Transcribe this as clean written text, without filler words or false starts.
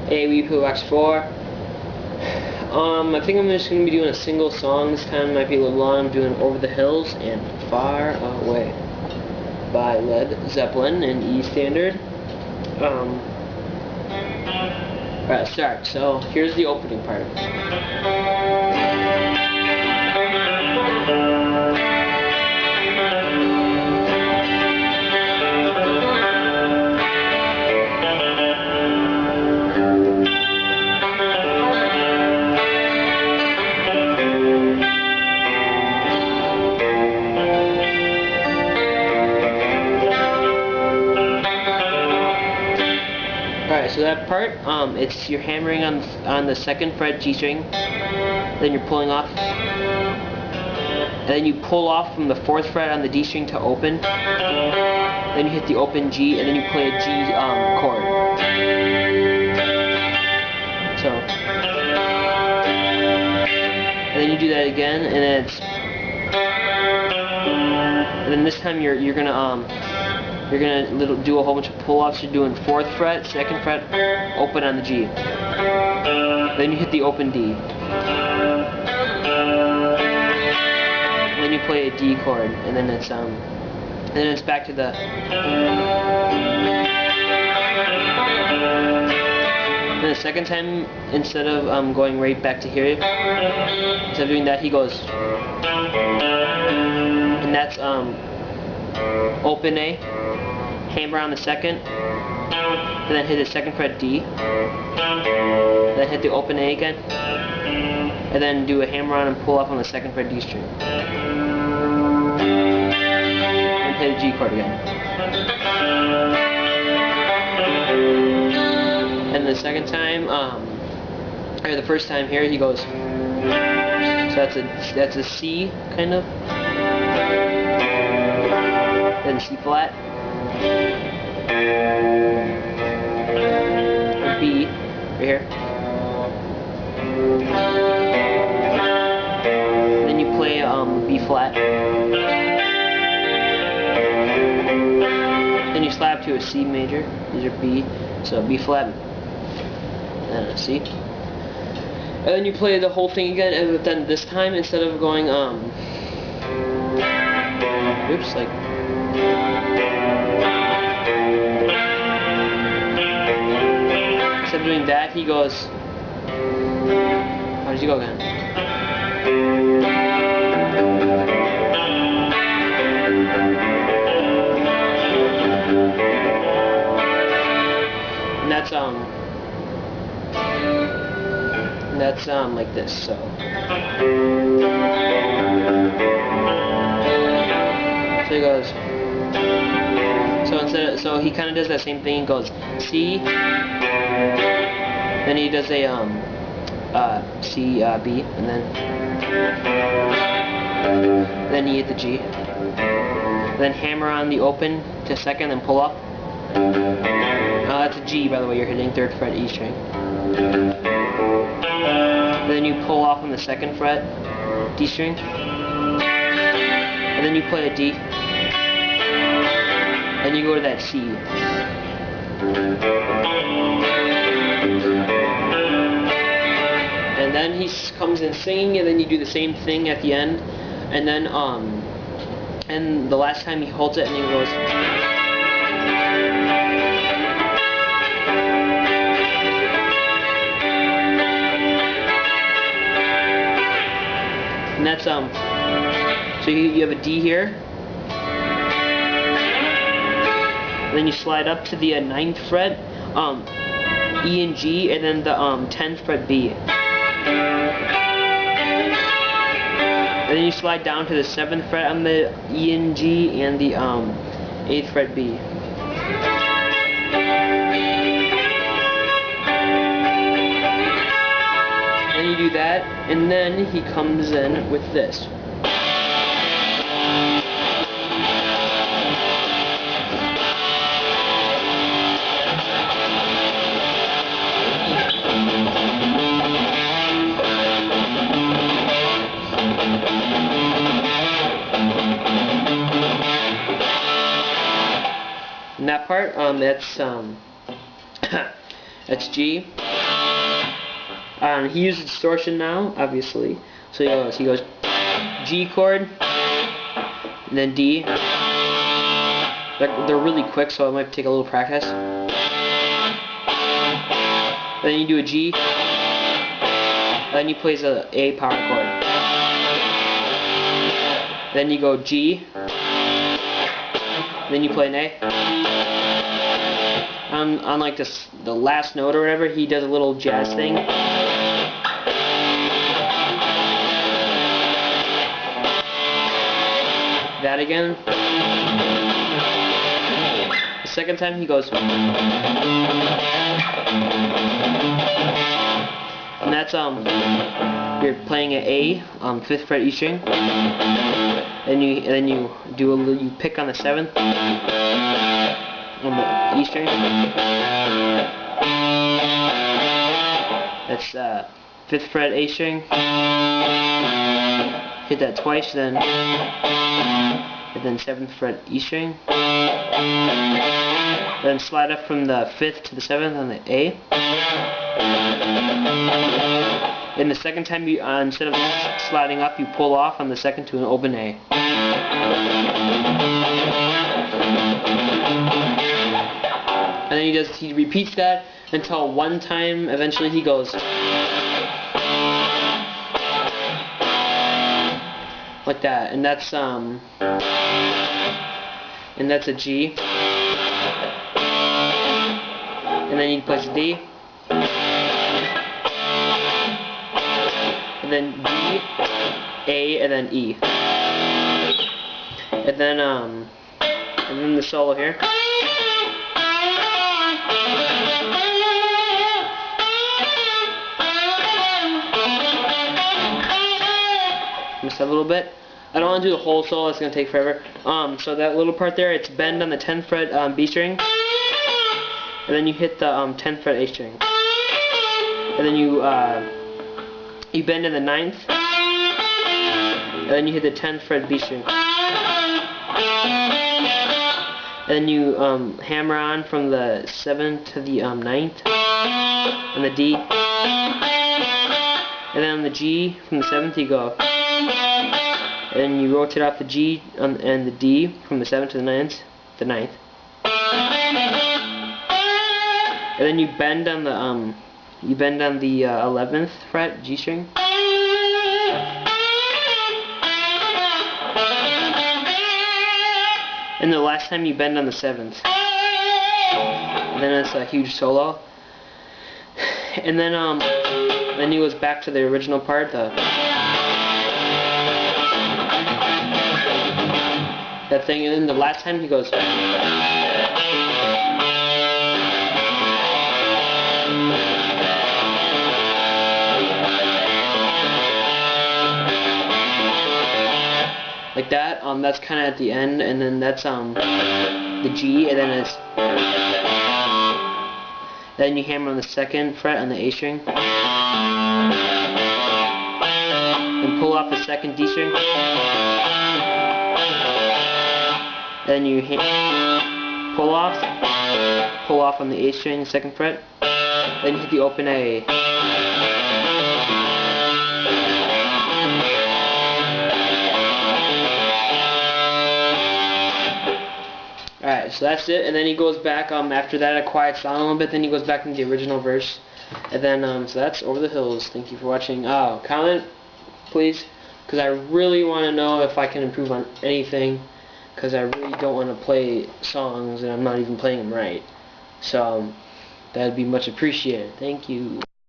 Hey, we play Wax 4. I think I'm just going to be doing a single song this time. Might be a little long. I'm doing Over the Hills and Far Away by Led Zeppelin in E standard. Alright, start. So here's the opening part. Alright, so that part, it's you're hammering on the 2nd fret G string, then you're pulling off, and then you pull off from the 4th fret on the D string to open, then you hit the open G, and then you play a G chord. So, and then you do that again, and then this time you're gonna do a whole bunch of pull-offs. You're doing 4th fret, 2nd fret, open on the G. Then you hit the open D. Then you play a D chord, and then it's back to the. Then the second time, instead of going right back to here, instead of doing that, he goes, and that's open A, hammer on the 2nd, and then hit the 2nd fret D, then hit the open A again, and then do a hammer on and pull off on the 2nd fret D string, and play the G chord again. And the second time, or the first time here, he goes, so that's a C kind of. Then C flat, or B, right here. Then you play B flat. Then you slap to a C major. These are B, so B flat and a C. And then you play the whole thing again, and then this time instead of going oops, like. Instead of doing that, he goes. How does he go again? And that's like this. So he goes. So he kind of does that same thing. He goes C, then he does a C B, and then you hit the G, then hammer on the open to 2nd, then pull up. That's a G, by the way. You're hitting 3rd fret E string. Then you pull off on the 2nd fret D string, and then you play a D. Then you go to that C. And then he comes in singing, and then you do the same thing at the end. And then, and the last time he holds it, and he goes. And that's, so you have a D here. Then you slide up to the 9th fret, E and G, and then the 10th fret B. And then you slide down to the 7th fret on the E and G, and the 8th fret B. Then you do that, and then he comes in with this. And that part, that's G. He uses distortion now, obviously. So he goes G chord, and then D. They're really quick, so it might take a little practice. And then you do a G. And then he plays a power chord. Then you go G. Then you play an A. On like the last note or whatever, he does a little jazz thing. That again. The second time he goes. And that's you're playing an A, 5th fret E string. And then you do you pick on the 7th on the E string. That's 5th fret A string. Hit that twice, and then 7th fret E string. Then slide up from the 5th to the 7th on the A. And the second time you instead of sliding up, you pull off on the 2nd to an open A. And then he repeats that until one time eventually he goes like that, and that's a G. And then he plays a D. And then D, A, and then E. And then the solo here. Missed a little bit. I don't want to do the whole solo, it's going to take forever. So that little part there, it's bend on the 10th fret B string. And then you hit the 10th fret A string. And then you bend in the 9th. And then you hit the 10th fret B string. And then you hammer on from the 7th to the 9th. And the D. And then on the G, from the 7th you go. And then you rotate off the G and the D from the 7th to the 9th. And then you bend on the 11th fret G string. And the last time you bend on the 7th. And then it's a huge solo. And then he goes back to the original part, that thing, and then the last time he goes like that. That's kind of at the end, and then that's the G, and then then you hammer on the 2nd fret on the A string, and pull off the 2nd D string. Then you pull off on the A string, 2nd fret. Then you hit the open A. Alright, so that's it, and then he goes back, after that it quiets down a little bit, then he goes back into the original verse, and then, so that's Over the Hills. Thank you for watching. Comment, please, because I really want to know if I can improve on anything, because I really don't want to play songs, and I'm not even playing them right, so, that'd be much appreciated. Thank you.